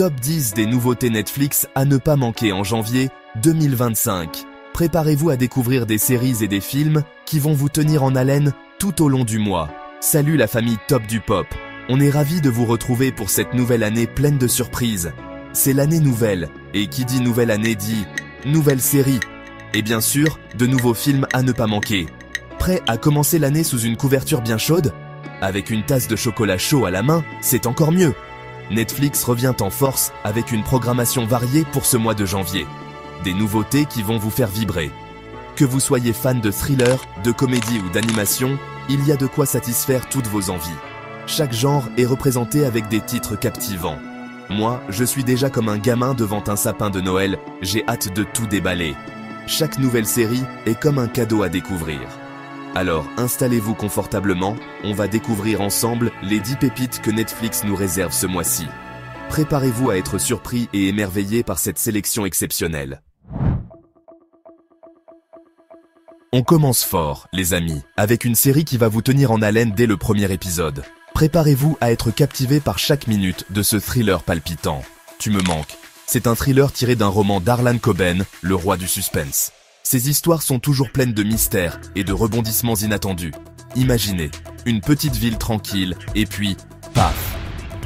Top 10 des nouveautés Netflix à ne pas manquer en janvier 2025. Préparez-vous à découvrir des séries et des films qui vont vous tenir en haleine tout au long du mois. Salut la famille Top du Pop. On est ravis de vous retrouver pour cette nouvelle année pleine de surprises. C'est l'année nouvelle, et qui dit nouvelle année dit nouvelle série. Et bien sûr, de nouveaux films à ne pas manquer. Prêt à commencer l'année sous une couverture bien chaude? Avec une tasse de chocolat chaud à la main, c'est encore mieux. Netflix revient en force avec une programmation variée pour ce mois de janvier. Des nouveautés qui vont vous faire vibrer. Que vous soyez fan de thriller, de comédie ou d'animation, il y a de quoi satisfaire toutes vos envies. Chaque genre est représenté avec des titres captivants. Moi, je suis déjà comme un gamin devant un sapin de Noël, j'ai hâte de tout déballer. Chaque nouvelle série est comme un cadeau à découvrir. Alors installez-vous confortablement, on va découvrir ensemble les 10 pépites que Netflix nous réserve ce mois-ci. Préparez-vous à être surpris et émerveillé par cette sélection exceptionnelle. On commence fort, les amis, avec une série qui va vous tenir en haleine dès le premier épisode. Préparez-vous à être captivé par chaque minute de ce thriller palpitant. Tu me manques. C'est un thriller tiré d'un roman d'Harlan Coben, le roi du suspense. Ces histoires sont toujours pleines de mystères et de rebondissements inattendus. Imaginez, une petite ville tranquille, et puis, paf!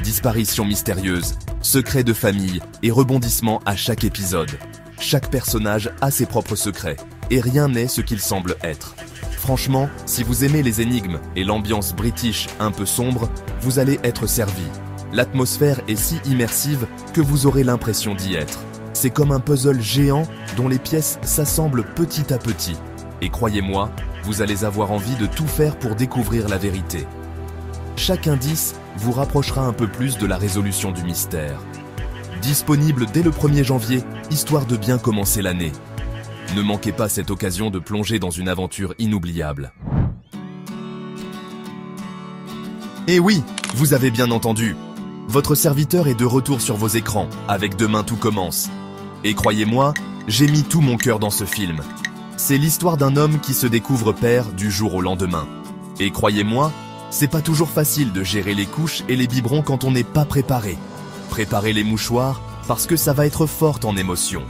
Disparition mystérieuse, secrets de famille et rebondissements à chaque épisode. Chaque personnage a ses propres secrets, et rien n'est ce qu'il semble être. Franchement, si vous aimez les énigmes et l'ambiance british un peu sombre, vous allez être servi. L'atmosphère est si immersive que vous aurez l'impression d'y être. C'est comme un puzzle géant dont les pièces s'assemblent petit à petit. Et croyez-moi, vous allez avoir envie de tout faire pour découvrir la vérité. Chaque indice vous rapprochera un peu plus de la résolution du mystère. Disponible dès le 1er janvier, histoire de bien commencer l'année. Ne manquez pas cette occasion de plonger dans une aventure inoubliable. Et oui, vous avez bien entendu. Votre serviteur est de retour sur vos écrans, avec Demain tout commence. Et croyez-moi, j'ai mis tout mon cœur dans ce film. C'est l'histoire d'un homme qui se découvre père du jour au lendemain. Et croyez-moi, c'est pas toujours facile de gérer les couches et les biberons quand on n'est pas préparé. Préparez les mouchoirs, parce que ça va être fort en émotion.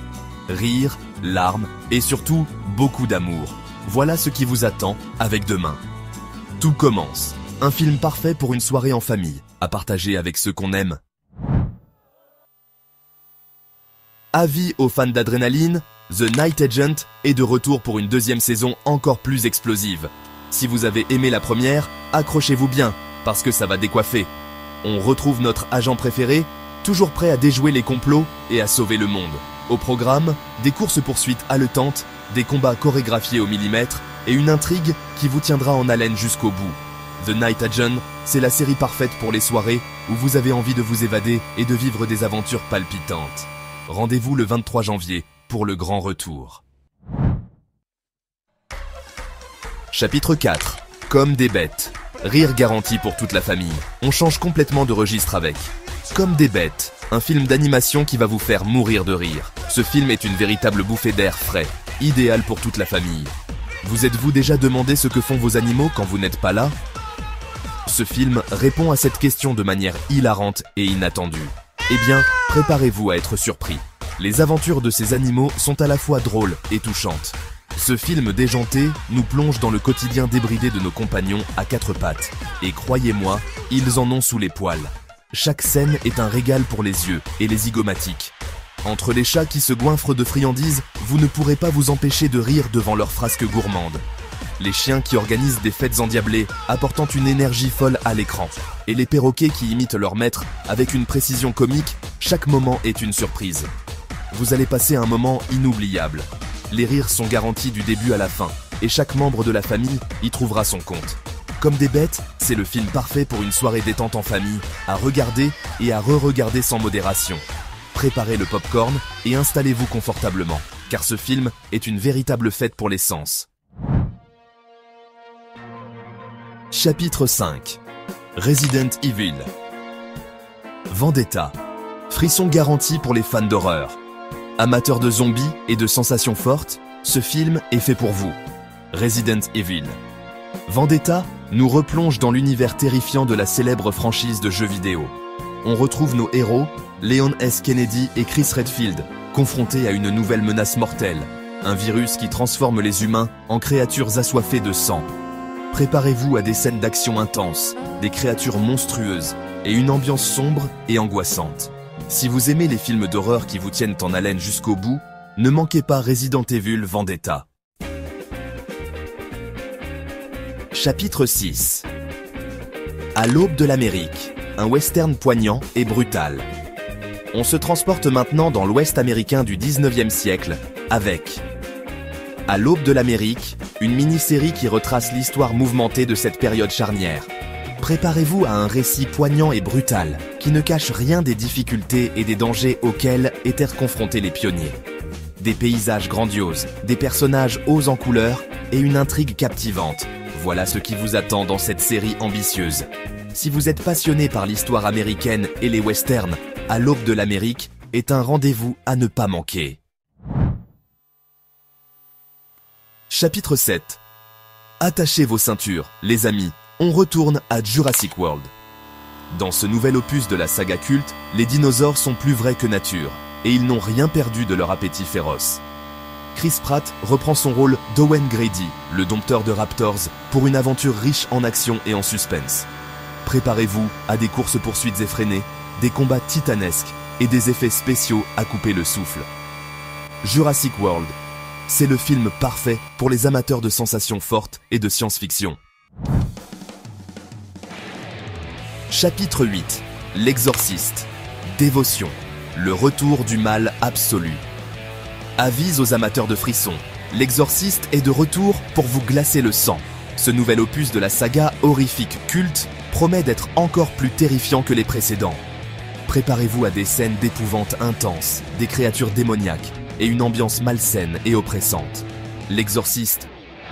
Rire, larmes et surtout beaucoup d'amour. Voilà ce qui vous attend avec Demain. Tout commence. Un film parfait pour une soirée en famille, à partager avec ceux qu'on aime. Avis aux fans d'adrénaline, The Night Agent est de retour pour une deuxième saison encore plus explosive. Si vous avez aimé la première, accrochez-vous bien, parce que ça va décoiffer. On retrouve notre agent préféré, toujours prêt à déjouer les complots et à sauver le monde. Au programme, des courses-poursuites haletantes, des combats chorégraphiés au millimètre et une intrigue qui vous tiendra en haleine jusqu'au bout. The Night Agent, c'est la série parfaite pour les soirées où vous avez envie de vous évader et de vivre des aventures palpitantes. Rendez-vous le 23 janvier pour le grand retour. Chapitre 4. Comme des bêtes. Rire garanti pour toute la famille. On change complètement de registre avec Comme des bêtes, un film d'animation qui va vous faire mourir de rire. Ce film est une véritable bouffée d'air frais, idéal pour toute la famille. Vous êtes-vous déjà demandé ce que font vos animaux quand vous n'êtes pas là? Ce film répond à cette question de manière hilarante et inattendue. Eh bien, préparez-vous à être surpris. Les aventures de ces animaux sont à la fois drôles et touchantes. Ce film déjanté nous plonge dans le quotidien débridé de nos compagnons à quatre pattes. Et croyez-moi, ils en ont sous les poils. Chaque scène est un régal pour les yeux et les zygomatiques. Entre les chats qui se goinfrent de friandises, vous ne pourrez pas vous empêcher de rire devant leurs frasques gourmandes. Les chiens qui organisent des fêtes endiablées, apportant une énergie folle à l'écran. Et les perroquets qui imitent leur maître avec une précision comique, chaque moment est une surprise. Vous allez passer un moment inoubliable. Les rires sont garantis du début à la fin, et chaque membre de la famille y trouvera son compte. Comme des bêtes, c'est le film parfait pour une soirée détente en famille, à regarder et à re-regarder sans modération. Préparez le popcorn et installez-vous confortablement, car ce film est une véritable fête pour les sens. Chapitre 5. Resident Evil. Vendetta. Frisson garanti pour les fans d'horreur. Amateurs de zombies et de sensations fortes, ce film est fait pour vous. Resident Evil. Vendetta nous replonge dans l'univers terrifiant de la célèbre franchise de jeux vidéo. on retrouve nos héros, Leon S. Kennedy et Chris Redfield, confrontés à une nouvelle menace mortelle, un virus qui transforme les humains en créatures assoiffées de sang. Préparez-vous à des scènes d'action intenses, des créatures monstrueuses et une ambiance sombre et angoissante. Si vous aimez les films d'horreur qui vous tiennent en haleine jusqu'au bout, ne manquez pas Resident Evil Vendetta. Chapitre 6. À l'aube de l'Amérique, un western poignant et brutal. On se transporte maintenant dans l'Ouest américain du 19e siècle avec À l'aube de l'Amérique, une mini-série qui retrace l'histoire mouvementée de cette période charnière. Préparez-vous à un récit poignant et brutal, qui ne cache rien des difficultés et des dangers auxquels étaient confrontés les pionniers. Des paysages grandioses, des personnages hauts en couleurs et une intrigue captivante. Voilà ce qui vous attend dans cette série ambitieuse. Si vous êtes passionné par l'histoire américaine et les westerns, À l'aube de l'Amérique est un rendez-vous à ne pas manquer. Chapitre 7. Attachez vos ceintures, les amis, on retourne à Jurassic World. Dans ce nouvel opus de la saga culte, les dinosaures sont plus vrais que nature, et ils n'ont rien perdu de leur appétit féroce. Chris Pratt reprend son rôle d'Owen Grady, le dompteur de Raptors, pour une aventure riche en action et en suspense. Préparez-vous à des courses-poursuites effrénées, des combats titanesques et des effets spéciaux à couper le souffle. Jurassic World, c'est le film parfait pour les amateurs de sensations fortes et de science-fiction. Chapitre 8. L'Exorciste. Dévotion. Le retour du mal absolu. Avis aux amateurs de frissons. L'Exorciste est de retour pour vous glacer le sang. Ce nouvel opus de la saga horrifique culte promet d'être encore plus terrifiant que les précédents. Préparez-vous à des scènes d'épouvante intenses, des créatures démoniaques et une ambiance malsaine et oppressante. L'Exorciste.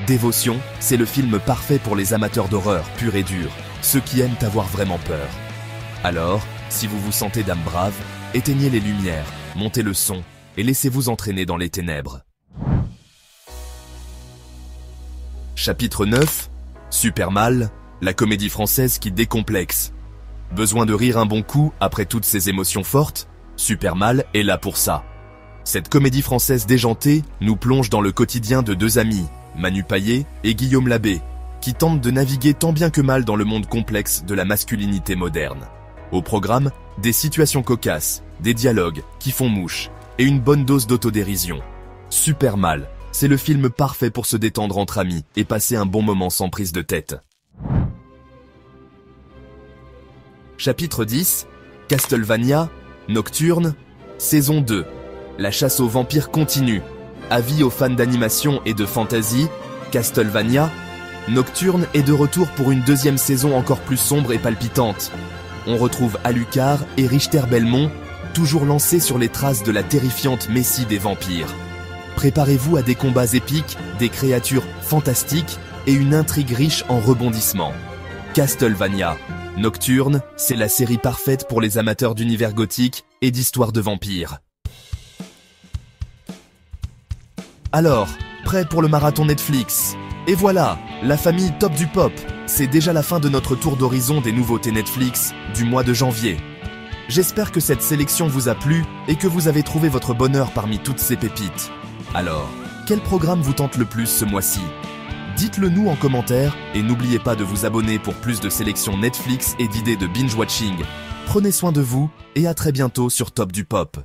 Dévotion, c'est le film parfait pour les amateurs d'horreur pure et dure, ceux qui aiment avoir vraiment peur. Alors, si vous vous sentez d'âme brave, éteignez les lumières, montez le son et laissez-vous entraîner dans les ténèbres. Chapitre 9. Super Mal, la comédie française qui décomplexe. Besoin de rire un bon coup après toutes ces émotions fortes? Super Mal est là pour ça. Cette comédie française déjantée nous plonge dans le quotidien de deux amis, Manu Payet et Guillaume Labbé, qui tentent de naviguer tant bien que mal dans le monde complexe de la masculinité moderne. Au programme, des situations cocasses, des dialogues qui font mouche et une bonne dose d'autodérision. Super Mal, c'est le film parfait pour se détendre entre amis et passer un bon moment sans prise de tête. Chapitre 10. Castlevania, Nocturne, saison 2. La chasse aux vampires continue. Avis aux fans d'animation et de fantasy, Castlevania, Nocturne est de retour pour une deuxième saison encore plus sombre et palpitante. On retrouve Alucard et Richter Belmont, toujours lancés sur les traces de la terrifiante messie des vampires. Préparez-vous à des combats épiques, des créatures fantastiques et une intrigue riche en rebondissements. Castlevania, Nocturne, c'est la série parfaite pour les amateurs d'univers gothique et d'histoires de vampires. Alors, prêt pour le marathon Netflix? Et voilà, la famille Top du Pop, c'est déjà la fin de notre tour d'horizon des nouveautés Netflix du mois de janvier. J'espère que cette sélection vous a plu et que vous avez trouvé votre bonheur parmi toutes ces pépites. Alors, quel programme vous tente le plus ce mois-ci? Dites-le nous en commentaire et n'oubliez pas de vous abonner pour plus de sélections Netflix et d'idées de binge-watching. Prenez soin de vous et à très bientôt sur Top du Pop.